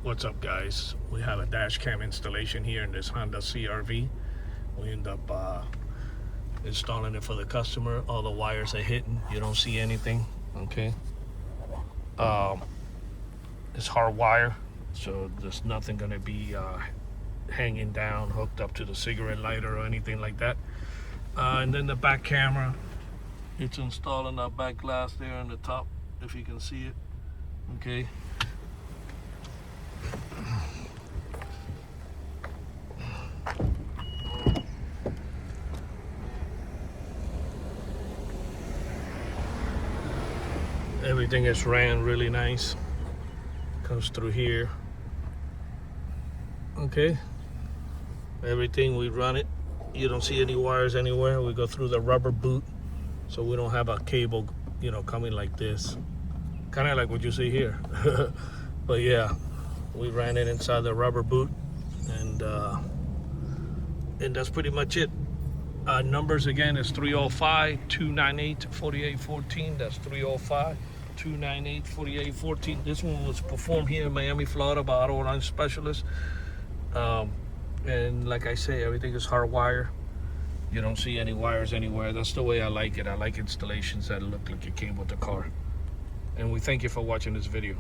What's up, guys? We have a dash cam installation here in this Honda CRV. We end up installing it for the customer. All the wires are hidden, you don't see anything. Okay, it's hard wire, so there's nothing gonna be hanging down, hooked up to the cigarette lighter or anything like that. And then the back camera, it's installed on that back glass there on the top, if you can see it. Okay. Everything is ran really nice. Comes through here. Okay. Everything, we run it. You don't see any wires anywhere. We go through the rubber boot, so we don't have a cable, coming like this. Kind of like what you see here. But yeah, we ran it inside the rubber boot, and that's pretty much it. Numbers again is 305-298-4814. That's 305-298-4814. This one was performed here in Miami, Florida by Auto Line Specialist. And like I say, everything is hardwire. You don't see any wires anywhere. That's the way I like it. I like installations that look like it came with the car. And we thank you for watching this video.